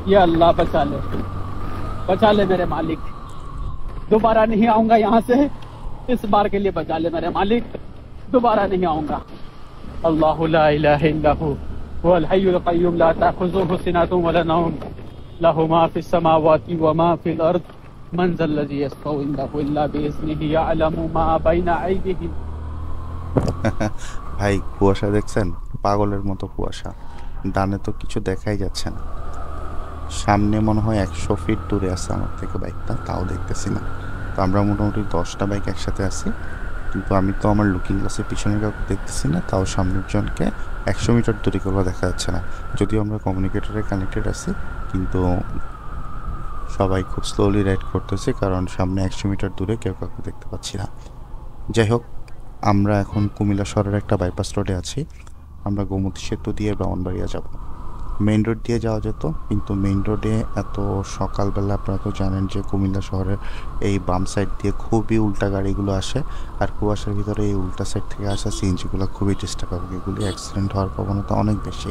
या अल्लाह बचा ले मेरे मालिक। दोबारा नहीं आऊंगा यहाँ से, इस बार के लिए बचा ले मेरे मालिक, दोबारा नहीं आऊंगा। अल्लाहु ला इलाहा इल्ला हु वल हय्युल कय्यूम ला ताखुजुहु सिनतुन वला नौम लहु मा फिस समावाति व मा फिल अर्द मन ज़ल्लज़ी यशफ़उ इंदहु इल्ला बिइज़निहि यअलमु मा বাইনা আইদিহিম। ভাই কুয়াশা দেখছেন? পাগলের মতো কুয়াশা। ডানে তো কিছু দেখাই যাচ্ছে না। সামনে মনে হয় 100 ফিট দূরে আছে আমার থেকে বাইকটা, তাও দেখতেছি না। তো আমরা মোটামুটি 10টা বাইক একসাথে আছি, কিন্তু আমি তো আমার লুকিং গ্লাসের পিছনের কাউকে দেখতেছি না, তাও সামনের জনকে 100 মিটার দূরে কেউ দেখা যাচ্ছে না। যদিও আমরা কমিউনিকেটরে কানেক্টেড আছি, কিন্তু সবাই খুব স্লোলি রাইড করতেছে, কারণ সামনে 100 মিটার দূরে কেউ কাউকে দেখতে পাচ্ছি না। যাই হোক, আমরা এখন কুমিল্লা শহরের একটা বাইপাস রোডে আছি। আমরা গোমতী সেতু দিয়ে ব্রাহ্মণবাড়িয়া যাব। মেইন রোড দিয়ে যাওয়া যেত, কিন্তু মেইন রোডে এত সকালবেলা আপনারা তো জানেন যে কুমিল্লা শহরের এই বাম সাইড দিয়ে খুবই উল্টা গাড়িগুলো আসে, আর কুয়াশার ভিতরে এই উল্টা সাইড থেকে আসা সিএনজিগুলো খুবই ডিস্টার্ব হবে, এগুলি অ্যাক্সিডেন্ট হওয়ার প্রবণতা অনেক বেশি।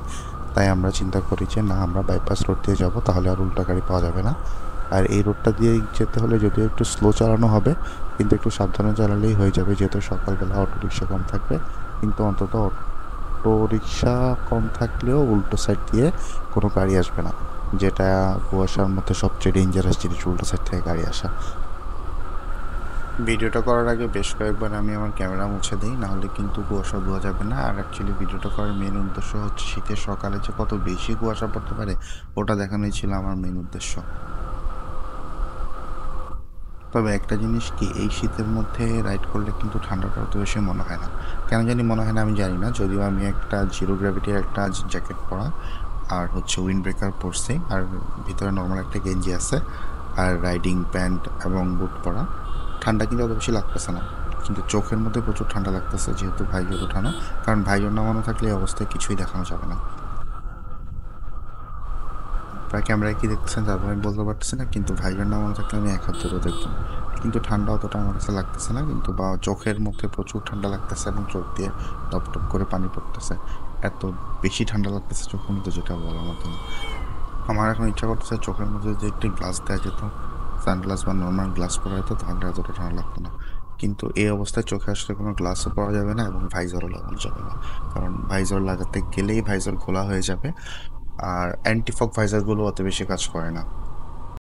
তাই আমরা চিন্তা করি যে না, আমরা বাইপাস রোড দিয়ে যাব, তাহলে আর উল্টা গাড়ি পাওয়া যাবে না। আর এই রোডটা দিয়ে যেতে হলে যদিও একটু স্লো চালানো হবে, কিন্তু একটু সাবধানে চালালেই হয়ে যাবে, যেহেতু সকালবেলা অটো রিক্সা কম থাকবে। কিন্তু অন্তত অটো রিক্সা কম থাকলেও উল্টো সাইড দিয়ে কোনো গাড়ি আসবে না, যেটা কুয়াশার মধ্যে সবচেয়ে ডেঞ্জারাস জিনিস, উল্টো সাইড থেকে গাড়ি আসা। ভিডিওটা করার আগে বেশ কয়েকবার আমি আমার ক্যামেরা মুছে দিই, নাহলে কিন্তু কুয়াশা বোঝা যাবে না। আর অ্যাকচুয়ালি ভিডিওটা করার মেন উদ্দেশ্য হচ্ছে শীতের সকালে যে কত বেশি কুয়াশা পড়তে পারে ওটা দেখানোই ছিল আমার মেন উদ্দেশ্য। তবে একটা জিনিস কি, এই শীতের মধ্যে রাইড করলে কিন্তু ঠান্ডাটা অত বেশি মনে হয় না। কেন জানি মনে হয় না আমি জানি না, যদিও আমি একটা জিরো গ্র্যাভিটির একটা জ্যাকেট পরা আর হচ্ছে উইন্ড ব্রেকার পরছি, আর ভিতরে নর্মাল একটা গেঞ্জি আছে, আর রাইডিং প্যান্ট এবং বুট পরা। ঠান্ডা কিন্তু অত বেশি লাগতেছে না, কিন্তু চোখের মধ্যে প্রচুর ঠান্ডা লাগতেছে, যেহেতু ভাইজর ওঠানো। কারণ ভাইজর নামানো থাকলে এই অবস্থায় কিছুই দেখানো যাবে না। প্রায় ক্যামেরায় কি দেখতেছেন তারপর আমি বলতে পারতেছি না, কিন্তু ভাইজার নামানো থাকলে আমি 1 হাত ধরেও দেখতাম। কিন্তু ঠান্ডা অতটা আমার কাছে লাগতেছে না, কিন্তু বা চোখের মধ্যে প্রচুর ঠান্ডা লাগতেছে এবং চোখ দিয়ে টপ টপ করে পানি পড়তেছে। এত বেশি ঠান্ডা লাগতেছে চোখের মধ্যে, যেটা বলার মতো না। আমার এখন ইচ্ছা করতেছে চোখের মধ্যে যে একটি গ্লাস দেওয়া যেত, সানগ্লাস বা নর্মাল গ্লাস পরা যেত, তাহলে এতটা ঠান্ডা লাগতো না। কিন্তু এই অবস্থায় চোখে আসলে কোনো গ্লাসও পাওয়া যাবে না এবং ভাইজরও লাগানো যাবে না, কারণ ভাইজর লাগাতে গেলেই ভাইজর খোলা হয়ে যাবে, আর অ্যান্টিফগ ভাইজারগুলো অত বেশি কাজ করে না।